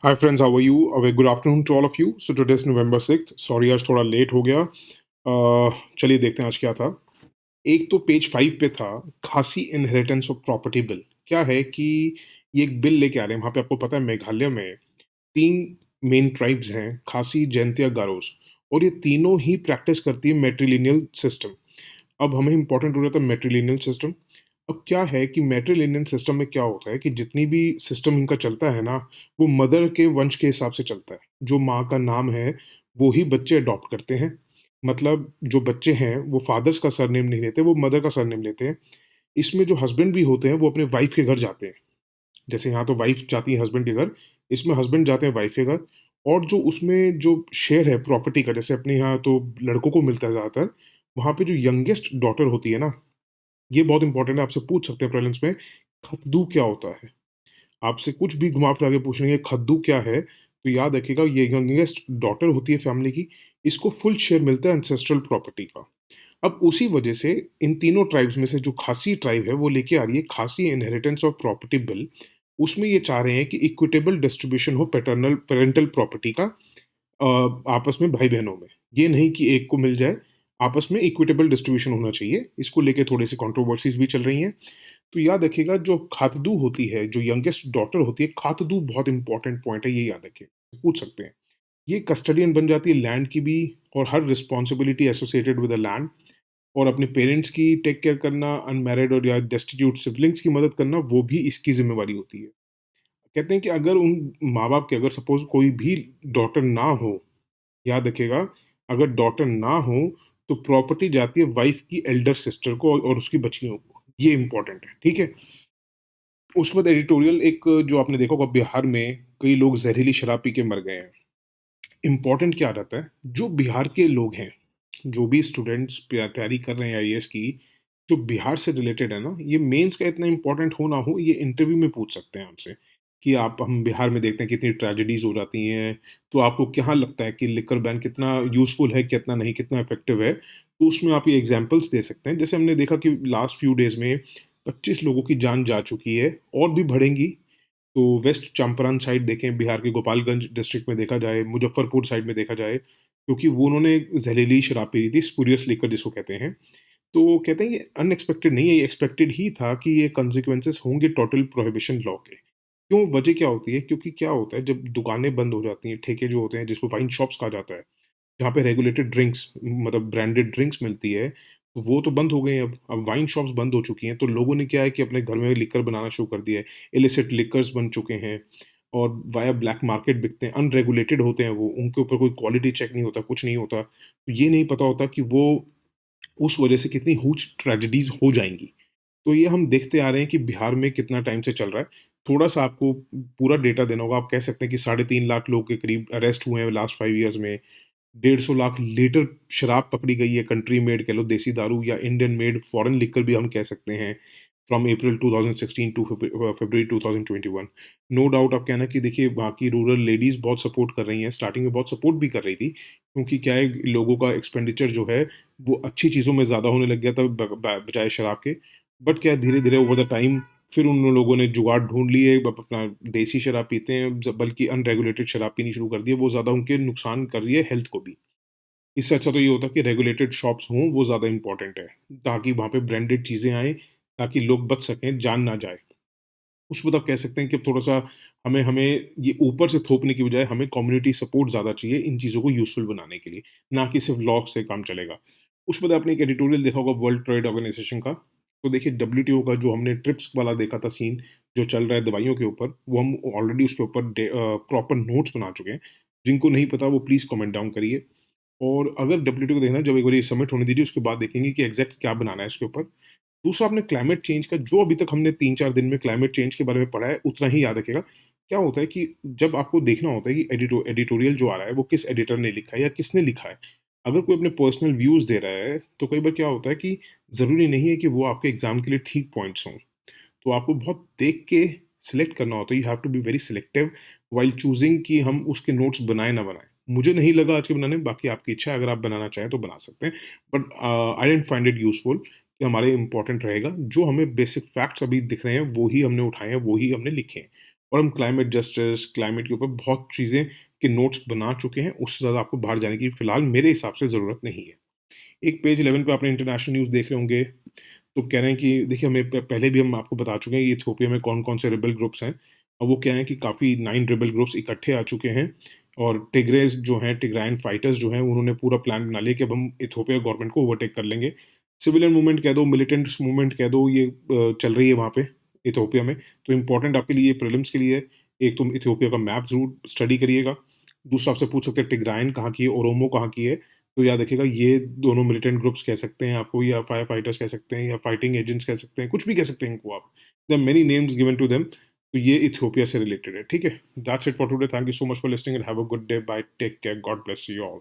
Hi friends, how are you? A very good afternoon to all of you. So today is November 6th। Sorry आज थोड़ा late हो गया। चलिए देखते हैं आज क्या था। एक तो पेज 5 पे था खासी इनहेरिटेंस ऑफ प्रॉपर्टी बिल। क्या है कि ये एक बिल लेके आ रहे हैं। वहाँ पे आपको पता है मेघालय में 3 मेन ट्राइब्स हैं, खासी, जैंतिया, गारोस। और ये तीनों ही प्रैक्टिस करती है मैट्रिलिनियल सिस्टम। अब हमें इम्पोर्टेंट हो जाता है मैट्रिलिनियल सिस्टम। अब क्या है कि मैट्रिलिनियल सिस्टम में क्या होता है कि जितनी भी सिस्टम इनका चलता है ना, वो मदर के वंश के हिसाब से चलता है। जो माँ का नाम है, वो ही बच्चे अडॉप्ट करते हैं। मतलब जो बच्चे हैं, वो फादर्स का सरनेम नहीं लेते, वो मदर का सरनेम लेते हैं। इसमें जो हस्बैंड भी होते हैं, वो अपने वाइफ के घर जाते हैं। जैसे यहाँ तो वाइफ जाती है हस्बैंड के घर, इसमें हस्बैंड जाते हैं वाइफ के घर। और जो उसमें जो शेयर है प्रॉपर्टी का, जैसे अपने यहाँ तो लड़कों को मिलता है ज़्यादातर, वहाँ पे जो यंगेस्ट डॉटर होती है ना, ये बहुत इंपॉर्टेंट है, आपसे पूछ सकते हैं प्रीलिम्स में, खद्दू क्या होता है? आपसे कुछ भी घुमा-फिरा के पूछ लेंगे खद्दू क्या है? तो याद रखिएगा ये यंगेस्ट डॉटर होती है फैमिली की, इसको फुल शेयर मिलता है एंसेस्ट्रल प्रॉपर्टी का। अब उसी वजह से इन तीनों ट्राइब्स में से जो खासी ट्राइब है वो लेके आ रही है खासी इनहेरिटेंस ऑफ प्रॉपर्टी बिल। उसमें ये चाह रहे हैं कि इक्विटेबल डिस्ट्रीब्यूशन हो पैटर्नल पैरेंटल प्रॉपर्टी का आपस में भाई-बहनों में। ये नहीं कि एक को मिल जाए, आपस में इक्विटेबल डिस्ट्रीब्यूशन होना चाहिए। इसको लेके थोड़ी-सी कंट्रोवर्सीज़ भी चल रही हैं। तो याद रखिएगा जो खातदू होती है, जो यंगेस्ट डॉटर होती है, खातदू बहुत इंपॉर्टेंट पॉइंट है, ये याद रखिए। पूछ सकते हैं। ये कस्टोडियन बन जाती है लैंड की भी, और हर responsibility associated with the land. और अपने पेरेंट्स की टेक केयर करना, अनमैरिड और या डेस्टिट्यूट सिबलिंग्स की मदद करना, वो भी इसकी ज़िम्मेवारी होती है। कहते हैं कि अगर उन माँ-बाप के अगर सपोज़ कोई भी डॉटर ना हो, याद रखिएगा, अगर डॉटर ना हो, तो प्रॉपर्टी जाती है वाइफ़ की एल्डर सिस्टर को और उसकी बच्चियों को। ये इम्पोर्टेंट है, ठीक है? उसके बाद एडिटोरियल एक जो आपने देखा होगा, बिहार में कई लोग ज़हरीली शराब पी के मर गए हैं। इम्पोर्टेंट क्या रहता है, जो बिहार के लोग हैं, जो भी स्टूडेंट्स तैयारी कर रहे हैं आईएएस की, जो बिहार से रिलेटेड है ना, ये मेंस का इतना इम्पोर्टेंट हो ना हो, ये इंटरव्यू में पूछ सकते हैं आपसे कि आप हम बिहार में देखते हैं कितनी ट्रेजेडीज हो जाती हैं। तो आपको क्या लगता है कि लिकर बैन कितना यूजफुल है, कितना नहीं, कितना इफेक्टिव है? तो उसमें आप ये एग्जाम्पल्स दे सकते हैं। जैसे हमने देखा कि लास्ट फ्यू डेज में 25 लोगों की जान जा चुकी है, और भी बढ़ेंगी। तो वेस्ट चंपारण साइड देखें, बिहार के गोपालगंज डिस्ट्रिक्ट में देखा जाए, मुजफ्फरपुर साइड में देखा जाए, क्योंकि वो उन्होंने जहरीली शराब पी ली थी, स्पूरियस लिकर जिसको कहते हैं। तो कहते हैं ये अनएक्सपेक्टेड नहीं है, ये एक्सपेक्टेड ही था कि ये कॉन्सिक्वेंसेस होंगे टोटल प्रोहिबिशन लॉ के। क्यों? वजह क्या होती है? क्योंकि क्या होता है जब दुकानें बंद हो जाती हैं, ठेके जो होते हैं जिसको वाइन शॉप्स कहा जाता है, जहाँ पे रेगुलेटेड ड्रिंक्स मतलब ब्रांडेड ड्रिंक्स मिलती है, तो वो तो बंद हो गई हैं अब वाइन शॉप्स बंद हो चुकी हैं, तो लोगों ने क्या है कि अपने घर में लिकर बनाना शुरू कर दिया है। इलिसिट लिकर्स बन चुके हैं, और वाया ब्लैक मार्केट बिकते हैं, अनरेगुलेटेड होते हैं वो, उनके ऊपर कोई क्वालिटी चेक नहीं होता, कुछ नहीं होता। तो ये नहीं पता होता कि वो उस वजह से कितनी ह्यूज ट्रेजेडीज़ हो जाएँगी। तो ये हम देखते आ रहे हैं कि बिहार में कितना टाइम से चल रहा है। थोड़ा-सा आपको पूरा डेटा देना होगा, आप कह सकते हैं कि 3.5 लाख लोग के करीब अरेस्ट हुए हैं लास्ट 5 ईयर्स में। 150 लाख लीटर शराब पकड़ी गई है, कंट्री मेड कह लो, देसी दारू या इंडियन मेड फॉरेन लिकर भी हम कह सकते हैं, from April 2016 to February 2021। No doubt आप कहना कि देखिए वहाँ की रूरल लेडीज़ बहुत सपोर्ट कर रही हैं, स्टार्टिंग में बहुत सपोर्ट भी कर रही थी, क्योंकि क्या है लोगों का एक्सपेंडिचर जो है वो अच्छी चीज़ों में ज़्यादा होने लग गया था बजाय शराब के। बट क्या है धीरे-धीरे ओवर द टाइम फिर उन लोगों ने जुगाड़ ढूँढ लिए, अब अपना देसी शराब पीते हैं, बल्कि अनरेगुलेटेड शराब पीनी शुरू कर दी है, वो ज़्यादा उनके नुकसान कर रही है हेल्थ को भी। इससे अच्छा तो ये होता कि रेगुलेटेड शॉप्स हों, वो ज़्यादा इम्पोर्टेंट है, ताकि वहाँ पे ब्रांडेड चीज़ें आएँ, ताकि लोग बच सकें, जान ना जाए। उसमें तो आप कह सकते हैं कि अब थोड़ा-सा हमें हमें ये ऊपर से थोपने की बजाय हमें कम्युनिटी सपोर्ट ज़्यादा चाहिए इन चीज़ों को यूज़फुल बनाने के लिए, ना कि सिर्फ़ लॉ से काम चलेगा। उसके बाद आपने एक एडिटोरियल देखा होगा वर्ल्ड ट्रेड ऑर्गनाइज़ेशन का, तो देखिए डब्ल्यूटीओ का जो हमने ट्रिप्स वाला देखा था सीन, जो चल रहा है दवाइयों के ऊपर, वो हम ऑलरेडी उसके ऊपर प्रॉपर नोट्स बना चुके हैं। जिनको नहीं पता वो प्लीज़ कमेंट डाउन करिए। और अगर डब्ल्यूटीओ को देखना है, जब एक बारी समिट होने दीजिए, उसके बाद देखेंगे कि एग्ज़ैक्ट क्या बनाना है इसके ऊपर। दूसरा, आपने क्लाइमेट चेंज का जो अभी तक हमने 3-4 दिन में क्लाइमेट चेंज के बारे में पढ़ा है, उतना ही याद रखिएगा। क्या होता है कि जब आपको देखना होता है कि एडिटोरियल जो आ रहा है, वो किस एडिटर ने लिखा है या किसने लिखा है। अगर कोई अपने पर्सनल व्यूज़ दे रहा है, तो कई बार क्या होता है कि ज़रूरी नहीं है कि वो आपके एग्ज़ाम के लिए ठीक पॉइंट्स हों। तो आपको बहुत देख के सिलेक्ट करना होता है, you have to be very selective while choosing कि हम उसके नोट्स बनाएँ ना बनाएँ। मुझे नहीं लगा आज के बनाने में, बाकी आपकी इच्छा है, अगर आप बनाना चाहें तो बना सकते हैं। But I didn't find it useful कि हमारे इम्पोर्टेंट रहेगा, जो हमें बेसिक फैक्ट्स अभी दिख रहे हैं, वो ही हमने उठाए हैं, वो ही हमने लिखे हैं। और हम क्लाइमेट जस्टिस, क्लाइमेट के ऊपर बहुत चीज़ें के नोट्स बना चुके हैं, उससे ज़्यादा आपको बाहर जाने की फ़िलहाल मेरे हिसाब से ज़रूरत नहीं है। एक पेज 11 पे आपने इंटरनेशनल न्यूज़ देख रहे होंगे, तो कह रहे हैं कि देखिए हमें पहले भी हम आपको बता चुके हैं, इथियोपिया में कौन-कौन से रिबेल ग्रुप्स हैं। और वो क्या है कि काफ़ी 9 रिबेल ग्रुप्स इकट्ठे आ चुके हैं और टिग्रेस जो हैं, टिग्रायन फाइटर्स जो हैं, उन्होंने पूरा प्लान बना लिया कि अब हम इथियोपिया गवर्नमेंट को ओवरटेक कर लेंगे। सिविलियन मूवमेंट कह दो, मिलिटेंट्स मूवमेंट कह दो, ये चल रही है वहाँ पे इथियोपिया में। तो इम्पोर्टेंट आपके लिए प्रीलिम्स के लिए, एक तो इथियोपिया का मैप ज़रूर स्टडी करिएगा। दूसरा आपसे पूछ सकते हैं टिग्रायन कहाँ की है, ओरोमो कहाँ की है। तो याद रखिएगा ये दोनों मिलिटेंट ग्रुप्स कह सकते हैं आपको, या फायर फाइटर्स कह सकते हैं, या फाइटिंग एजेंट्स कह सकते हैं, कुछ भी कह सकते हैं इनको आप। There are many names given to them. तो ये इथियोपिया से रिलेटेड है, ठीक है? That's it for today. Thank you so much for listening and have a good day. Bye, take care, God bless you all.